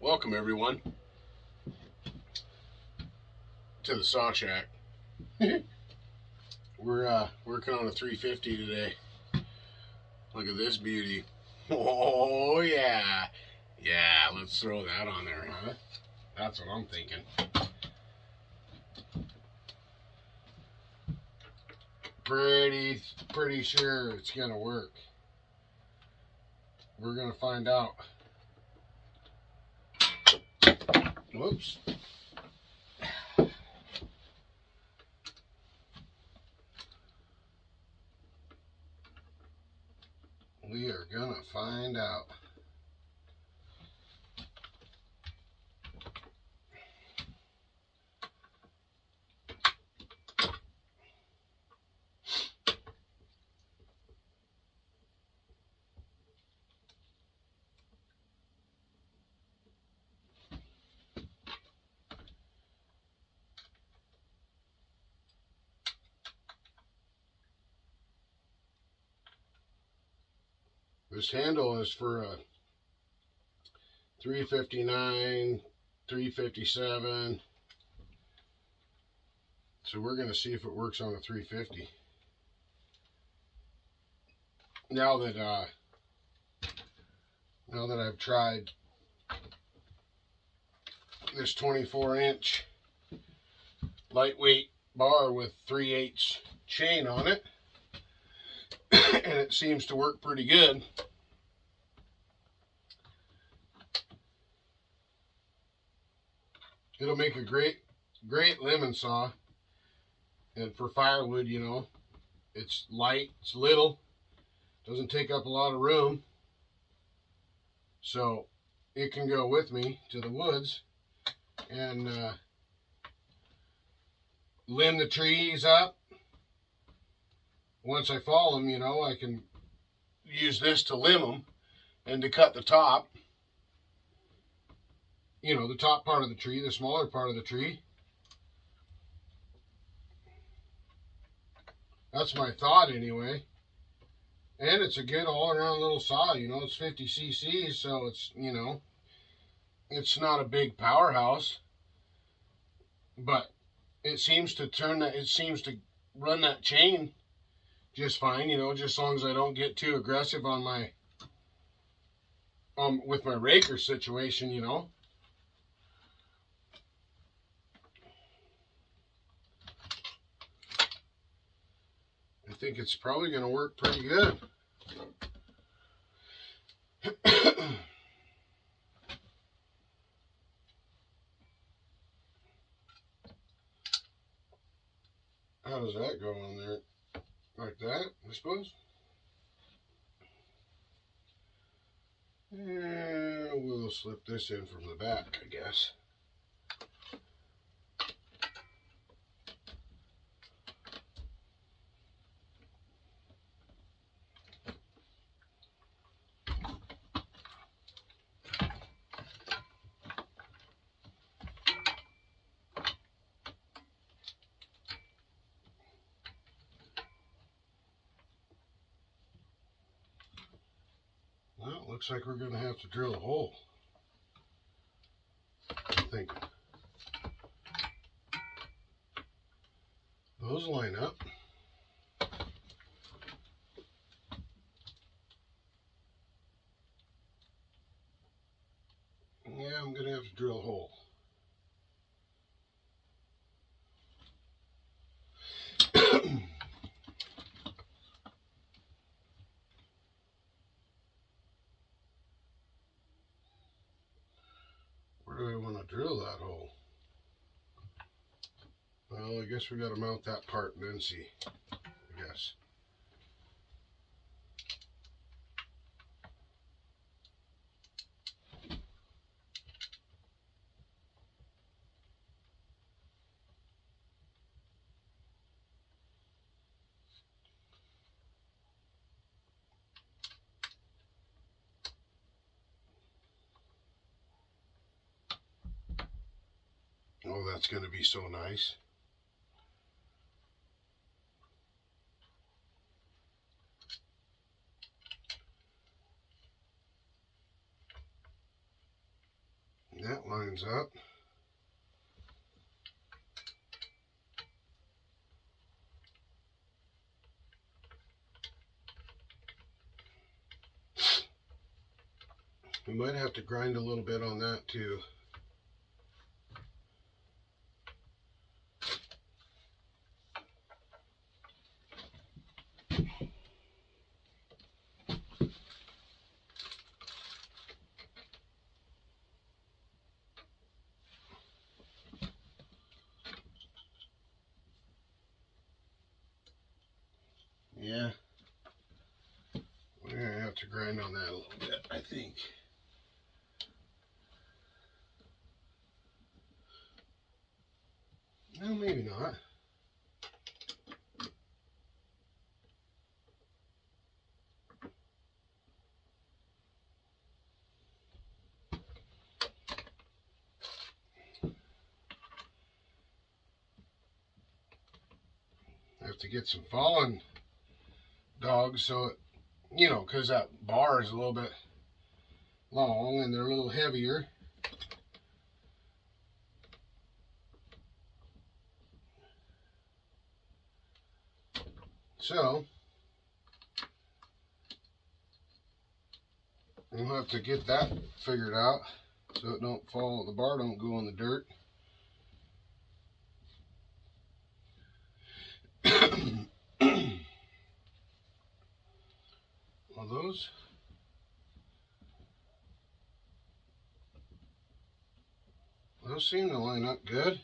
Welcome everyone to the saw shack. We're working on a 350 today. Look at this beauty. Oh yeah. Yeah, let's throw that on there, huh? That's what I'm thinking. Pretty sure it's gonna work. We're gonna find out. Whoops. We are gonna find out. This handle is for a 359, 357. So we're going to see if it works on a 350. Now that I've tried this 24-inch lightweight bar with 3/8 chain on it, and it seems to work pretty good. It'll make a great lemon saw. And for firewood, you know, it's light, it's little, doesn't take up a lot of room. So it can go with me to the woods and limb the trees up. Once I fall them, you know, I can use this to limb them and to cut the top. You know, the top part of the tree, the smaller part of the tree. That's my thought anyway. And it's a good all-around little saw, you know, it's 50 cc's, so it's, you know, it's not a big powerhouse. But it seems to run that chain just fine, you know, just as long as I don't get too aggressive on my with my raker situation, you know. I think it's probably going to work pretty good. How does that go on there? Like that, I suppose? And we'll slip this in from the back, I guess. Well, it looks like we're going to have to drill a hole, I think. Those line up. Yeah, I'm going to have to drill a hole. Where do I want to drill that hole? Well, I guess we got to mount that part and then see, I guess. Oh, that's going to be so nice. lines up. We might have to grind a little bit on that too. Yeah, we're gonna have to grind on that a little bit, I think. No, maybe not. I have to get some fallen dogs, so it, you know, because that bar is a little bit long and they're a little heavier. So we'll have to get that figured out so it don't fall, the bar don't go in the dirt. Well, those seem to line up good.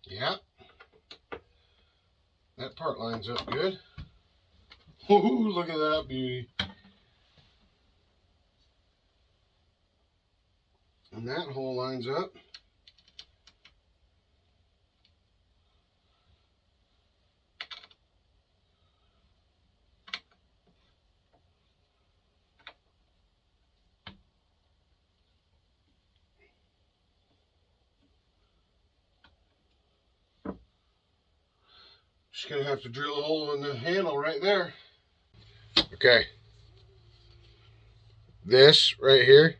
Yeah, that part lines up good. Ooh, look at that beauty. And that hole lines up. Just gonna have to drill a hole in the handle right there. Okay. This right here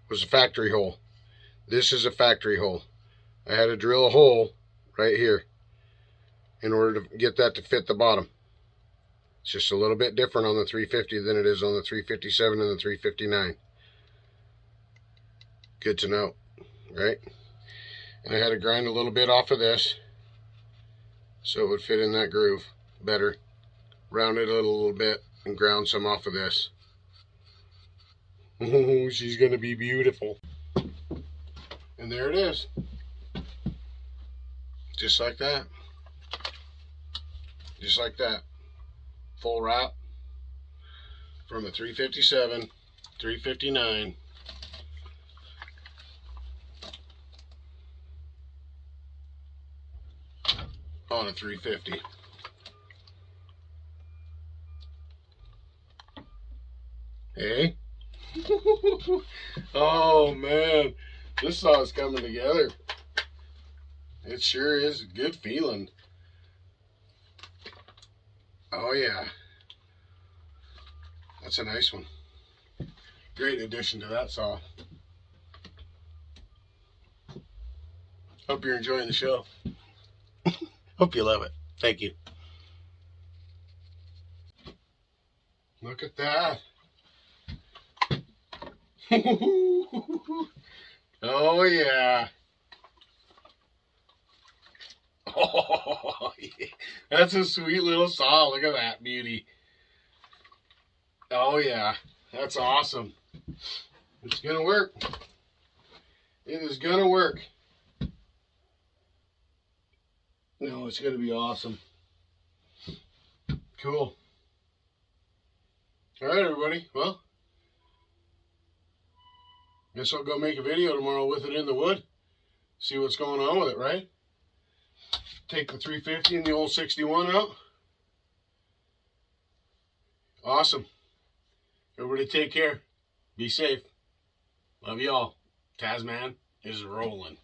was a factory hole. This is a factory hole. I had to drill a hole right here in order to get that to fit the bottom. It's just a little bit different on the 350 than it is on the 357 and the 359. Good to know, right? And I had to grind a little bit off of this so it would fit in that groove better. Round it a little bit and ground some off of this. Oh, she's gonna be beautiful. And there it is. Just like that. Just like that. Full wrap from a 357, 359. On a 350. Hey? Oh man, this saw is coming together. It sure is a good feeling. Oh yeah. That's a nice one. Great addition to that saw. Hope you're enjoying the show. Hope you love it. Thank you. Look at that. Oh yeah. Oh yeah. That's a sweet little saw. Look at that beauty. Oh yeah. That's awesome. It's gonna work. It is gonna work. No, it's gonna be awesome. Cool. All right, everybody. Well, guess I'll go make a video tomorrow with it in the wood. See what's going on with it, right? Take the 350 and the old 61 out. Awesome. Everybody take care. Be safe. Love you all. TazMan is rolling.